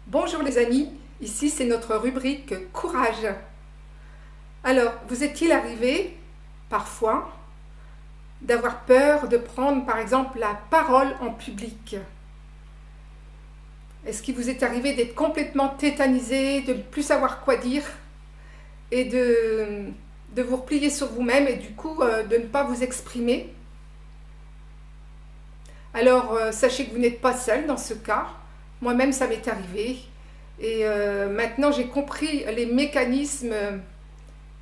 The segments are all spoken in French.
Bonjour les amis, ici c'est notre rubrique Courage. Alors, vous est-il arrivé, parfois, d'avoir peur de prendre par exemple la parole en public? Est-ce qu'il vous est arrivé d'être complètement tétanisé, de ne plus savoir quoi dire et de vous replier sur vous-même et du coup de ne pas vous exprimer? Alors, sachez que vous n'êtes pas seul dans ce cas. Moi-même, ça m'est arrivé. Et maintenant, j'ai compris les mécanismes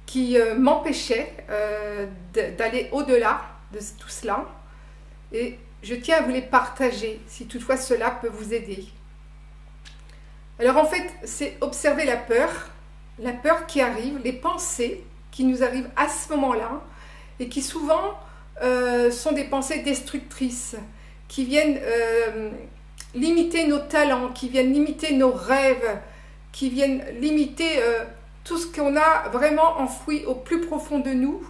qui m'empêchaient d'aller au-delà de tout cela. Et je tiens à vous les partager, si toutefois cela peut vous aider. Alors en fait, c'est observer la peur qui arrive, les pensées qui nous arrivent à ce moment-là, et qui souvent sont des pensées destructrices, qui viennent limiter nos talents, qui viennent limiter nos rêves, qui viennent limiter tout ce qu'on a vraiment enfoui au plus profond de nous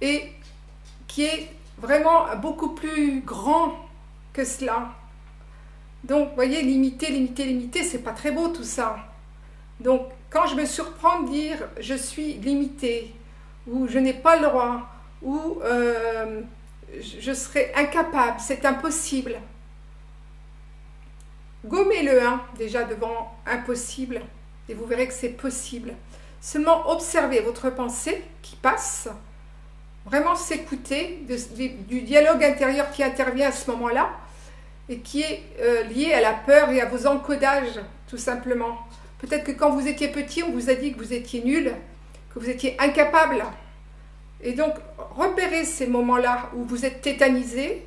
et qui est vraiment beaucoup plus grand que cela. Donc, vous voyez, limiter, c'est pas très beau tout ça. Donc, quand je me surprends de dire je suis limité, ou je n'ai pas le droit, ou je serai incapable, c'est impossible. Gommez-le déjà devant impossible et vous verrez que c'est possible. Seulement observez votre pensée qui passe, vraiment s'écouter du dialogue intérieur qui intervient à ce moment-là et qui est lié à la peur et à vos encodages tout simplement. Peut-être que quand vous étiez petit, on vous a dit que vous étiez nul, que vous étiez incapable. Et donc repérez ces moments-là où vous êtes tétanisé,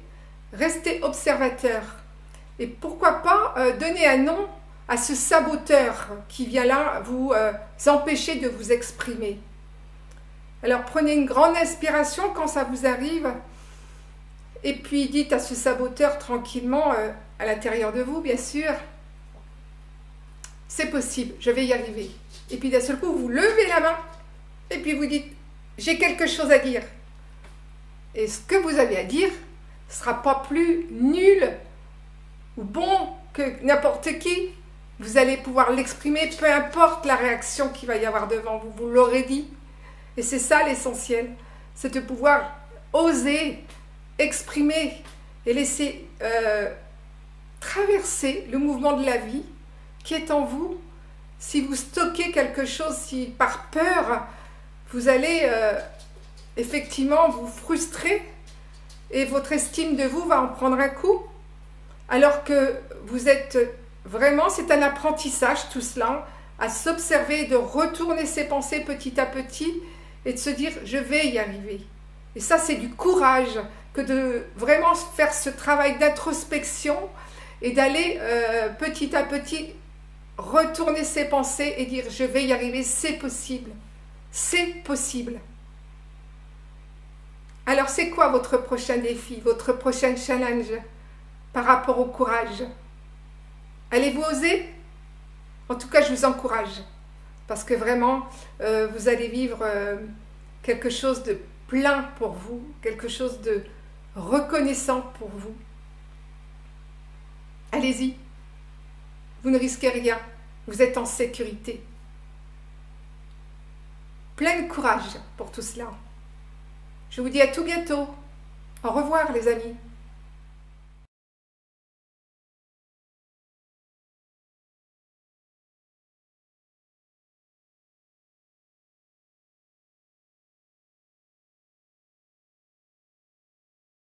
restez observateur. Et pourquoi pas donner un nom à ce saboteur qui vient là vous empêcher de vous exprimer. Alors prenez une grande inspiration quand ça vous arrive et puis dites à ce saboteur tranquillement à l'intérieur de vous bien sûr, c'est possible, je vais y arriver. Et puis d'un seul coup vous levez la main et puis vous dites j'ai quelque chose à dire. Et ce que vous avez à dire ne sera pas plus nul ou bon que n'importe qui. Vous allez pouvoir l'exprimer, peu importe la réaction qu'il va y avoir devant vous, vous l'aurez dit. Et c'est ça l'essentiel, c'est de pouvoir oser exprimer et laisser traverser le mouvement de la vie qui est en vous. Si vous stockez quelque chose, si par peur, vous allez effectivement vous frustrer et votre estime de vous va en prendre un coup. Alors que vous êtes vraiment, c'est un apprentissage tout cela, à s'observer, de retourner ses pensées petit à petit et de se dire je vais y arriver. Et ça c'est du courage que de vraiment faire ce travail d'introspection et d'aller petit à petit retourner ses pensées et dire je vais y arriver, c'est possible. C'est possible. Alors c'est quoi votre prochain défi, votre prochain challenge par rapport au courage? Allez-vous oser? En tout cas, je vous encourage. Parce que vraiment, vous allez vivre quelque chose de plein pour vous, quelque chose de reconnaissant pour vous. Allez-y. Vous ne risquez rien. Vous êtes en sécurité. Plein de courage pour tout cela. Je vous dis à tout bientôt. Au revoir les amis.